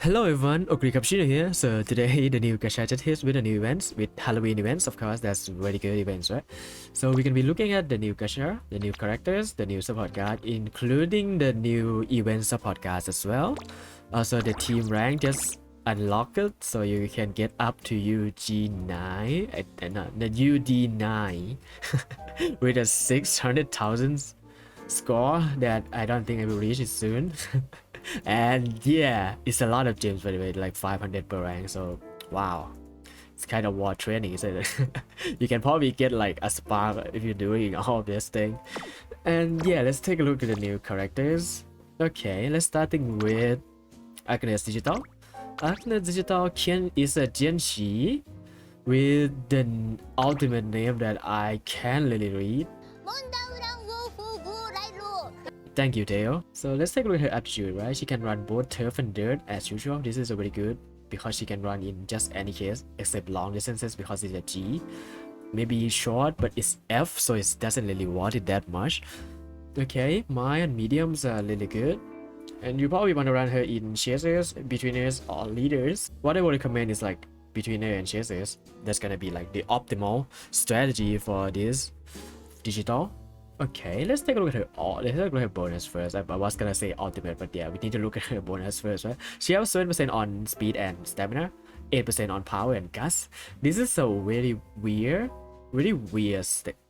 Hello everyone, Ogri Cappuccino here. So today the new gacha just hit with the new events, with Halloween events, of course. That's very good events, right? So we can be looking at the new gacha, the new characters, the new support card, including the new event support cards as well. Also the team rank just unlocked it, so you can get up to UG9, the UD9 with a 600,000 score that I don't think I will reach it soon. And yeah, it's a lot of gems, by the way, like 500 per rank. So wow, it's kind of war training, isn't it? You can probably get like a spark if you're doing all of this thing. And yeah, let's take a look at the new characters. Okay, let's starting with Agnes Digital. Agnes Digital is a Genshi with the ultimate name that I can't really read. Thank you, Teo. So let's take a look at her aptitude, right? She can run both turf and dirt as usual. This is very good because she can run in just any case except long distances because it's a G. Maybe short, but it's F, so it doesn't really want it that much. Okay, my and mediums are really good. And you probably want to run her in chasers, betweeners, or leaders. What I would recommend is like betweener and chasers. That's gonna be like the optimal strategy for this digital. Okay, let's take a look at her. Let's take a look at her bonus first. I was gonna say ultimate, but yeah, we need to look at her bonus first, right? She has 7% on speed and stamina, 8% on power and gust. This is a very weird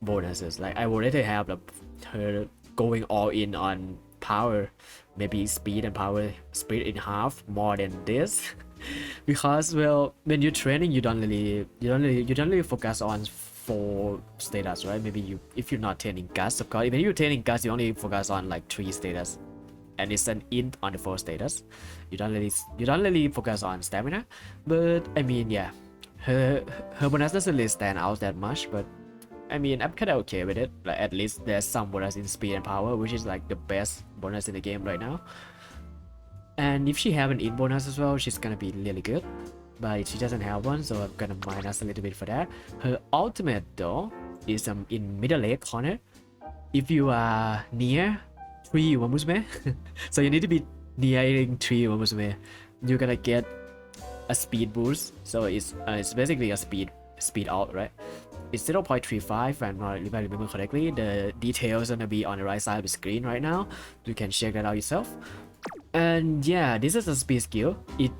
bonuses. Like I would rather have her going all in on power, maybe speed and power split in half more than this. Because well, when you're training, you don't really focus on 4 status, right? Maybe if you're not training gust, of course. Even if you're training gust, you only focus on like 3 status, and it's an int on the 4 status. You don't really focus on stamina. But I mean, yeah, her bonus doesn't really stand out that much. But I mean, I'm kind of okay with it. Like at least there's some bonus in speed and power, which is like the best bonus in the game right now. And if she have an int bonus as well, she's gonna be really good. But she doesn't have one, so I'm gonna minus a little bit for that. Her ultimate though is in middle leg corner. If you are near 3 Umamusume, so you need to be nearing 3 Umamusume, you're gonna get a speed boost. So it's basically a speed out, right? It's 0.35, and if I remember correctly, the details are gonna be on the right side of the screen right now. You can check that out yourself. And yeah, this is a speed skill. It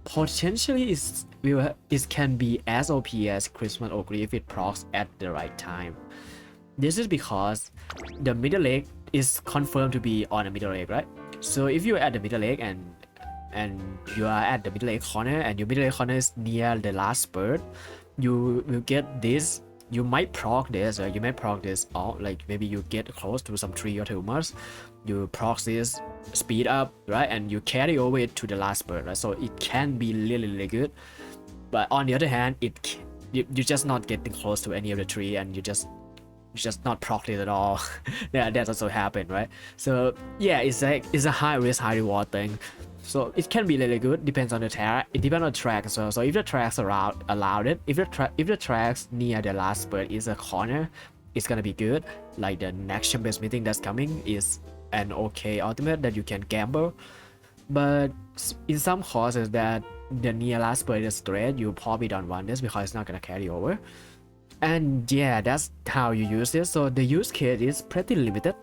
potentially it can be as OP as Christmas Ogre if it procs at the right time. This is because the middle leg is confirmed to be on the middle leg, right? So if you're at the middle leg and you are at the middle leg corner and your middle leg corner is near the last spurt, you will get this. You might proc this, or you might proc this out. Like maybe you get close to some 3 or tumors, you proc this, speed up, right, and you carry over it to the last spurt, right? So it can be really good. But on the other hand, you're just not getting close to any of the 3, and you just not proc it at all. Yeah, that also happened, right? So yeah, it's a high risk, high reward thing. So it can be really good, depends on the track. It depends on the track as well. So if the tracks allowed it, if the tracks near the last spurt is a corner, it's gonna be good. Like the next champions meeting that's coming is an okay ultimate that you can gamble. But in some courses that the near last spurt is straight, you probably don't want this because it's not gonna carry over. And yeah, that's how you use this. So the use case is pretty limited,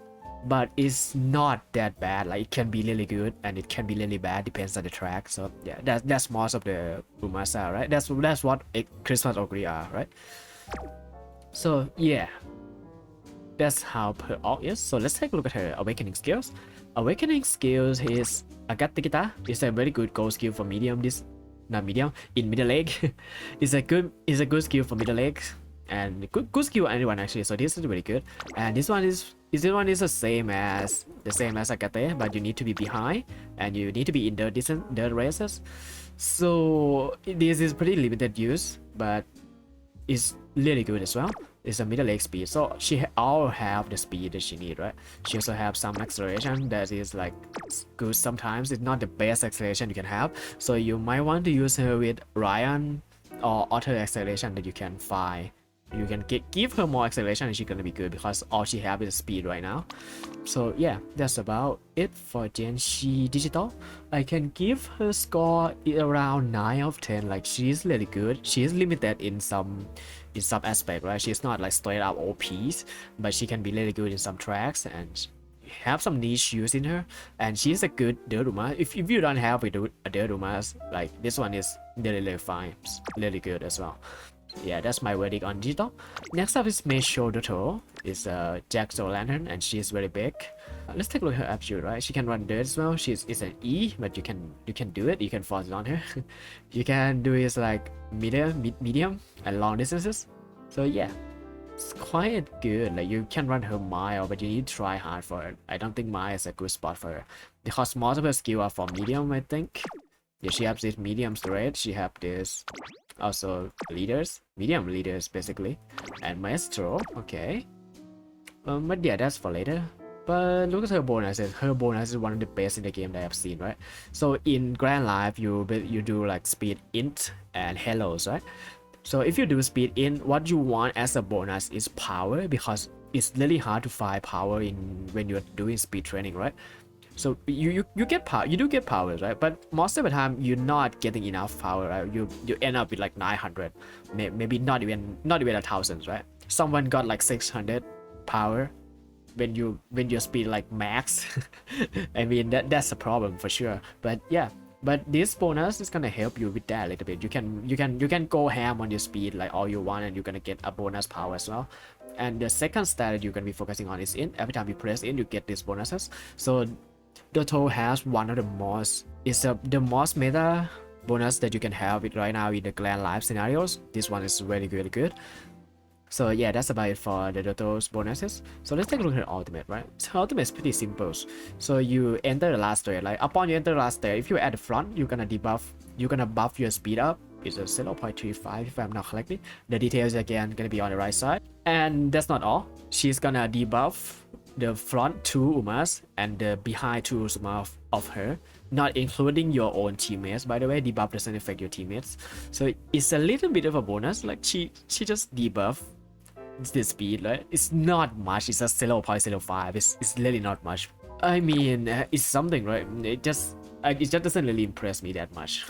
but it's not that bad. Like it can be really good and it can be really bad, depends on the track. So yeah, that's most of the Umasa, right? That's what a Christmas Ogre are, right? So yeah, that's how her alt is. So let's take a look at her awakening skills. Awakening skills is Agatikita. It's a very good gold skill for medium. This not medium in middle leg. It's a good skill for middle leg, and good skill for anyone actually. So this is really good. And this one is the same as Agate, but you need to be behind and you need to be in dirt races. So this is pretty limited use, but it's really good as well. It's a middle leg speed, so she all have the speed that she need, right? She also have some acceleration that is like good sometimes. It's not the best acceleration you can have, so you might want to use her with Ryan or other acceleration that you can find you can give her more acceleration and she's gonna be good because all she have is speed right now. So yeah, that's about it for Genshi Digital. I can give her score around 9 of 10. Like she's really good. She's limited in some aspect, right? She's not like straight up OPs, but she can be really good in some tracks and have some niche use in her. And she's a good Deruma. If you don't have a Deruma, like this one is really fine, really good as well. Yeah, that's my verdict on Digital. Next up is Meisho Doto. It's a Jack-o'-lantern and she's very big. Let's take a look at her aptitude, right? She can run dirt as well. It's an E, but you can do it. You can force it on her. You can do it like medium and long distances. So yeah, it's quite good. Like you can run her mile, but you need to try hard for it. I don't think mile is a good spot for her because most of her skill are for medium, I think. Yeah, she has this medium straight. She have this also medium leaders basically, and maestro. Okay, but yeah, that's for later. But look at her bonuses. Her bonus is one of the best in the game that I've seen, right? So in Grand Life, you do like speed int and hellos, right? So if you do speed int, what you want as a bonus is power, because it's really hard to find power when you're doing speed training, right? So you get power, you do get powers, right? But most of the time you're not getting enough power, right? You end up with like 900, maybe not even 1,000, right? Someone got like 600 power when your speed like max. I mean that's a problem for sure. But yeah, but this bonus is gonna help you with that a little bit. You can go ham on your speed like all you want, and you're gonna get a bonus power as well. And the second stat that you're gonna be focusing on is in. Every time you press in, you get these bonuses. So Doto has one of the most, the most meta bonus that you can have it right now in the Grand Life scenarios. This one is really good. So yeah, that's about it for the Doto's bonuses. So let's take a look at ultimate, right? So ultimate is pretty simple. So you enter the last stage, like upon you enter the last stage, if you're at the front, you're gonna buff your speed up. It's a 0.35 if I'm not correctly. The details again gonna be on the right side. And that's not all. She's gonna debuff the front two Umas and the behind two Uma of her, not including your own teammates. By the way, debuff doesn't affect your teammates, so it's a little bit of a bonus. Like she just debuff the speed, right? It's not much. It's a 0.05. It's really not much. I mean, it's something, right? It just doesn't really impress me that much.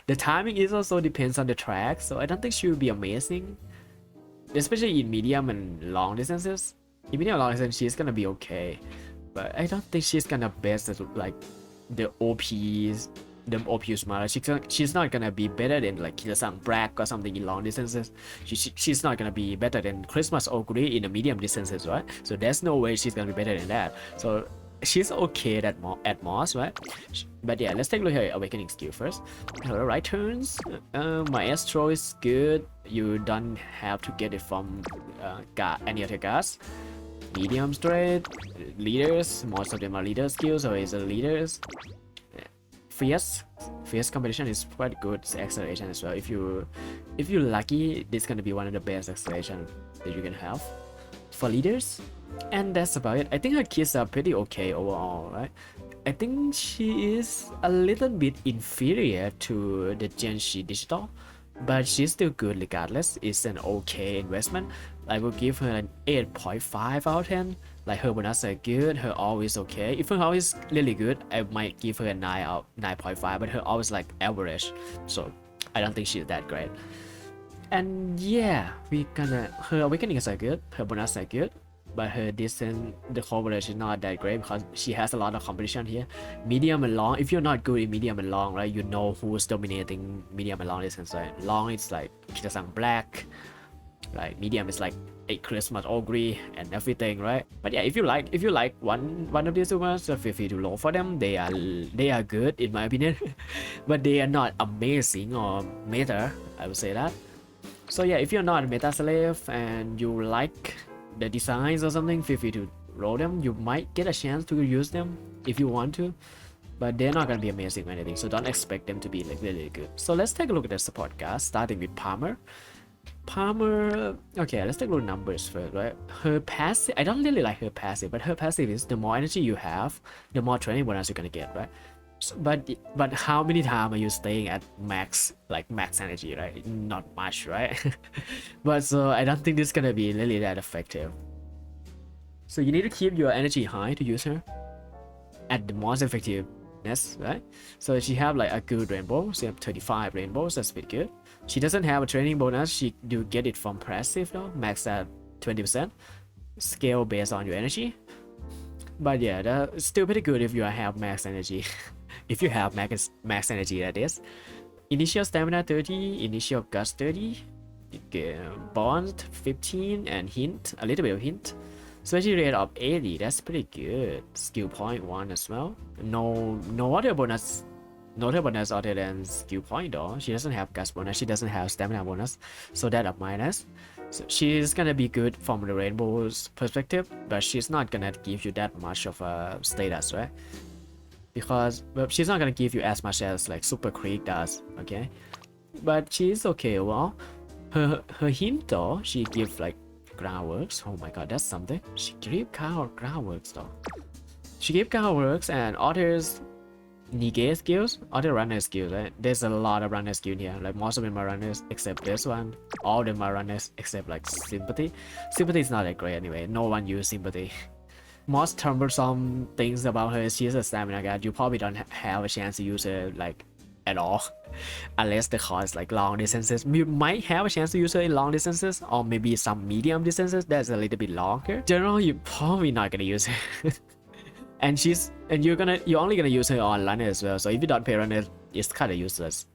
The timing is also depends on the track, so I don't think she will be amazing, especially in medium and long distances. In medium and long distance, she's gonna be okay, but I don't think she's gonna best like the OPs, the OPs matter. She's not gonna be better than like Kira-san Brack or something in long distances. She's not gonna be better than Christmas Oguri in the medium distances, right? So there's no way she's gonna be better than that. So she's okay at most, right? But yeah, let's take a look at her awakening skill first. Her right turns, Maestro is good. You don't have to get it from any other guys. Medium straight, leaders, most of them are leader skills, so it's a leaders. Fierce competition is quite good acceleration as well. If you're lucky, this is gonna be one of the best acceleration that you can have for leaders. And that's about it. I think her kids are pretty okay overall, right? I think she is a little bit inferior to the Genshi Digital, but she's still good regardless. It's an okay investment. I will give her an 8.5 out of 10. Like her bonus are good, her all is okay. If her all is really good, I might give her a 9.5, but her all is like average. So I don't think she's that great. And yeah, her awakenings are good, her bonus are good, but her distance, the coverage is not that great because she has a lot of competition here. Medium and long, if you're not good in medium and long, right, you know who's dominating medium and long distance, right? Long it's like Kira-san Black, like medium is like a Christmas Ogre and everything, right? But yeah, if you like one of these Umas, feel free to look for them. They are good in my opinion, but they are not amazing or meta, I would say that. So yeah, if you're not a meta slave and you like the designs or something, feel free to roll them. You might get a chance to use them if you want to, but they're not gonna be amazing or anything, so don't expect them to be like really good. So let's take a look at the support guys, starting with Palmer. Okay, let's take a look at numbers first, right? Her passive, I don't really like her passive, but her passive is the more energy you have, the more training bonus you're gonna get, right? But how many times are you staying at max, like max energy, right? Not much, right? But so I don't think this is gonna be really that effective. So you need to keep your energy high to use her at the most effectiveness, right? So she have like a good rainbow. She have 35 rainbows. That's pretty good. She doesn't have a training bonus. She do get it from passive though, max at 20%. Scale based on your energy. But yeah, that's still pretty good if you have max energy. If you have max energy, that is. Initial stamina 30, initial guts 30, bond 15, and hint, a little bit of hint. Special rate of 80, that's pretty good. Skill point 1 as well. No other bonus. No other bonus other than skill point though. She doesn't have guts bonus, she doesn't have stamina bonus, so that a minus. So she's gonna be good from the rainbow's perspective, but she's not gonna give you that much of a status, right? Because well, she's not gonna give you as much as like Super Creek does, okay? But she's okay. Well, her hint though, she gives like groundworks. Oh my god, that's something. She gives groundworks though. She gives groundworks and others negate skills, other runner skills, right? There's a lot of runner skills here. Like most of them are runners except this one. All of them are runners except like sympathy. Sympathy is not that great anyway. No one uses sympathy. Most troublesome things about her is she's a stamina guard. You probably don't have a chance to use her like at all, unless the cost like long distances. You might have a chance to use her in long distances, or maybe some medium distances that's a little bit longer. Generally, you're probably not gonna use her. and you're only gonna use her on runner as well. So if you don't pay runner, it's kind of useless.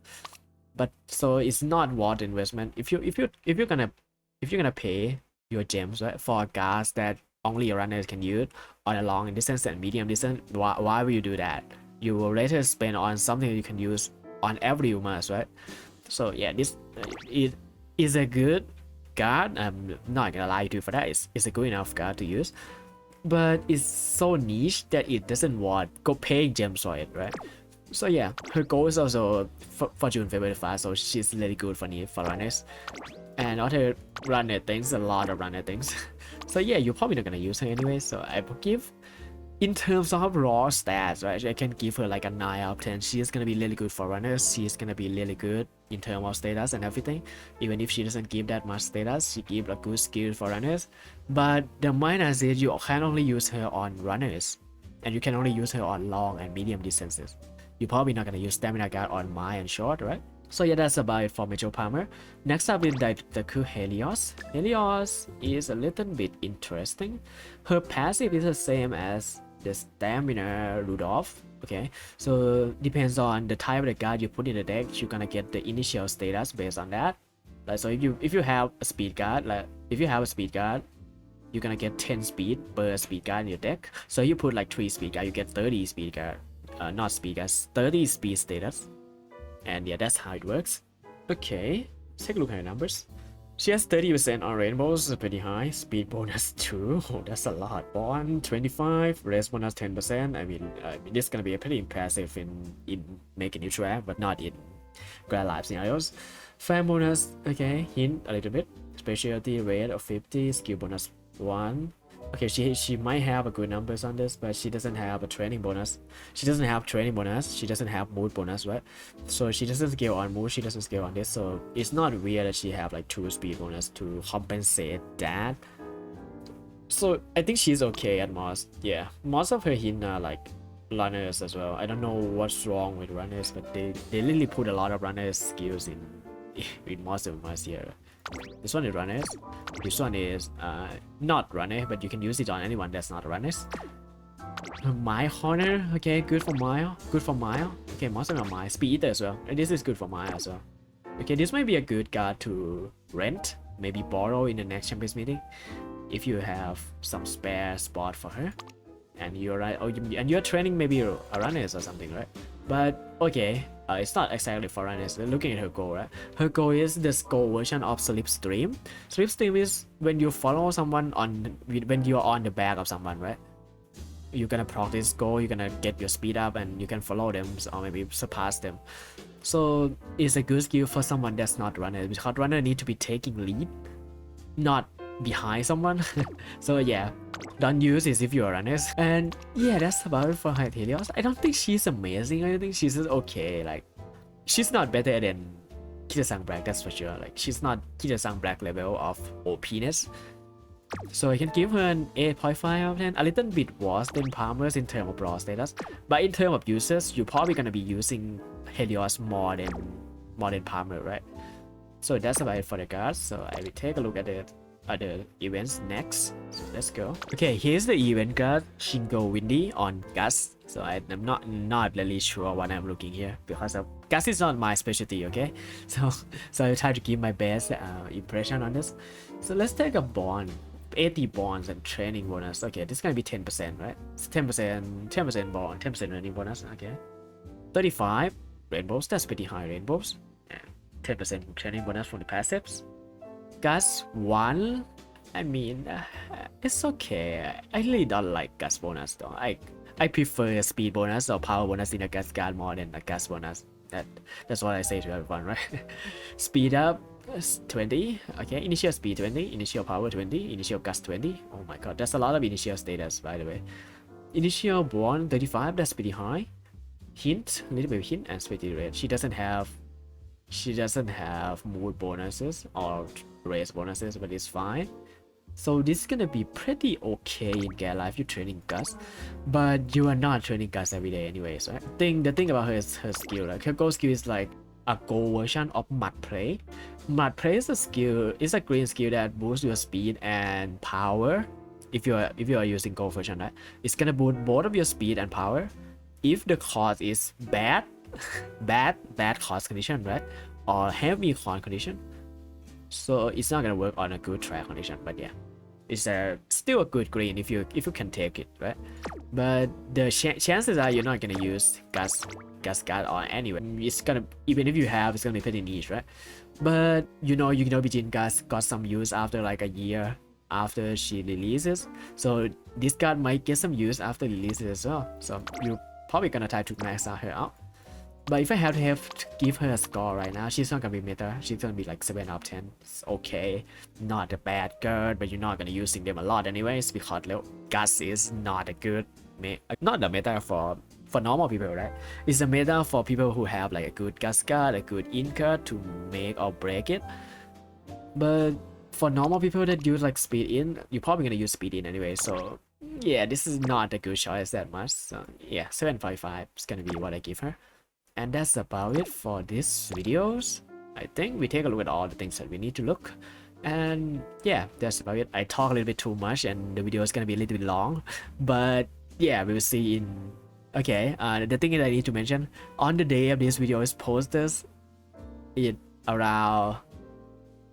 But so it's not worth investment. If you're gonna pay your gems, right, for guards that only a runner can use on a long distance and medium distance, why will you do that? You will later spend on something you can use on every Umas, right? So yeah, this it is a good card. I'm not gonna lie to you for that. It's a good enough card to use, but it's so niche that it doesn't want go paying gems for it, right? So yeah, her goal is also Fortune Favor 5, so she's really good for runners. And other runner things, a lot of runner things. So yeah, you're probably not gonna use her anyway, so I will give, in terms of raw stats, right, I can give her like a 9 out of 10. She is gonna be really good for runners. She is gonna be really good in terms of status and everything. Even if she doesn't give that much status, she gives a good skill for runners. But the minus is you can only use her on runners, and you can only use her on long and medium distances. You're probably not gonna use stamina guard on mine and short, right? So yeah, that's about it for Major Palmer. Next up is the cool Helios. Helios is a little bit interesting. Her passive is the same as the Stamina Rudolph. Okay, so depends on the type of the guard you put in the deck, you're gonna get the initial status based on that. Like, so if you have a speed guard, you're gonna get 10 speed per speed guard in your deck. So you put like 3 speed guard, you get 30 speed guard. Not speed guards, 30 speed status. And yeah, that's how it works. Okay, let's take a look at her numbers. She has 30% on rainbows, pretty high. Speed bonus 2, oh, that's a lot. Bond 25, race bonus 10%. I mean, this is gonna be pretty impressive in making you trap, but not in grand life scenarios. Fan bonus, okay, hint a little bit. Specialty rate of 50, skill bonus 1. Okay, she might have a good numbers on this, but she doesn't have a training bonus. She doesn't have training bonus. She doesn't have mood bonus, right? So she doesn't scale on mood. She doesn't scale on this. So it's not weird that she have like 2 speed bonus to compensate that. So I think she's okay at most. Yeah, most of her hint are like runners as well. I don't know what's wrong with runners, but they literally put a lot of runners skills in most of us here. This one is runners. This one is not runner, but you can use it on anyone that's not runners. Mile Horner, okay, good for mile. Good for mile. Okay, most of them are mile. Speed Eater as well. And this is good for mile as well. Okay, this might be a good card to rent, maybe borrow in the next Champions meeting, if you have some spare spot for her. And you're right. Oh, and you're training maybe a runners or something, right? But okay, it's not exactly for runners. Looking at her goal, right? Her goal is the goal version of Slipstream. Slipstream is when you follow someone when you're on the back of someone, right? You're gonna practice goal, you're gonna get your speed up, and you can follow them or maybe surpass them. So it's a good skill for someone that's not runner, because runner need to be taking lead, not behind someone. So yeah, don't use it if you're honest. And yeah, that's about it for Helios. I don't think she's amazing. I think she's just okay. Like, she's not better than Kita-san Black, that's for sure. Like, she's not Kita-san Black level of OPness. So I can give her an 8.5 out of 10. A little bit worse than Palmer's in terms of raw status. But in terms of users, you're probably gonna be using Helios more than Palmer, right? So that's about it for the cards. So I will take a look at the other events next. So let's go. Okay, here's the event card, Shingo Windy on Gus. So I'm not really sure what I'm looking here because of Gus is not my specialty, okay? So I try to give my best impression on this. So let's take a bond. 80 bonds and training bonus. Okay, this is gonna be 10%, right? It's 10% bond, 10% training bonus. Okay, 35 rainbows. That's pretty high rainbows. 10% training bonus from the passives. Gus 1. I mean, it's okay. I really don't like Gus bonus though. I prefer speed bonus or power bonus in a Gus card more than a Gus bonus. That's what I say to everyone, right? Speed up 20. Okay, initial speed 20, initial power 20, initial gust 20. Oh my god, that's a lot of initial status, by the way. Initial bond 35. That's pretty high. Hint, a little bit of hint, and speedy rate. She doesn't have mood bonuses or race bonuses, but it's fine. So this is gonna be pretty okay in Gear Life. You're training Gus, but you are not training Gus every day anyways, right? The thing about her is her skill. Like, her gold skill is like a gold version of Mud Play. Mud Play is a skill, it's a green skill that boosts your speed and power. If you are using gold version, right? It's gonna boost both of your speed and power. If the cost is bad, bad cost condition, right? Or heavy cost condition. So it's not gonna work on a good track condition, but yeah, it's still a good green if you can take it, right? But the chances are you're not gonna use Gus card or anyway. It's gonna, even if you have, it's gonna be pretty niche, right? But you know Bijin Gus got some use after like a year after she releases, so this card might get some use after releases as well. So you're probably gonna try to max out her out. But if I have to give her a score right now, she's not gonna be meta. She's gonna be like 7 out of 10. It's okay, not a bad card, but you're not gonna using them a lot anyways because Gus is not a good not a meta for normal people, right? It's a meta for people who have like a good Gus card, a good in card to make or break it. But for normal people that use like speed in, you're probably gonna use speed in anyway. So yeah, this is not a good choice that much. So yeah, 7.5 is gonna be what I give her. And that's about it for this videos. I think we take a look at all the things that we need to look. And yeah, that's about it. I talk a little bit too much and the video is gonna be a little bit long. But yeah, we will see in... Okay, the thing that I need to mention, on the day of this video is posted, it around...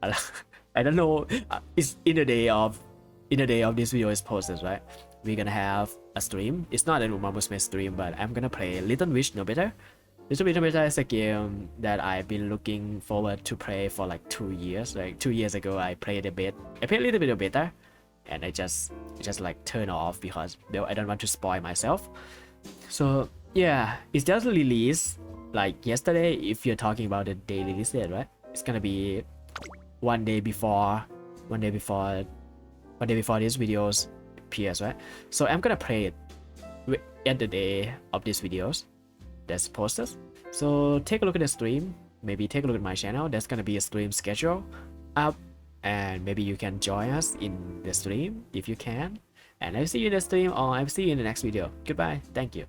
I don't know, it's in the day of this video is posted, right? We're gonna have a stream. It's not an Umamusume stream, but I'm gonna play Little Witch No Better. Little Bit No Better is a game that I've been looking forward to play for like 2 years. Like 2 years ago, I played a bit. I played a little bit of beta, and I just like turn off because I don't want to spoil myself. So yeah, it's just released like yesterday. If you're talking about the day release date, right? It's gonna be one day before this videos appears, right? So I'm gonna play it at the day of these videos that's posted. So take a look at the stream, maybe take a look at my channel. There's gonna be a stream schedule up, and maybe you can join us in the stream if you can. And I'll see you in the stream, or I'll see you in the next video. Goodbye, thank you.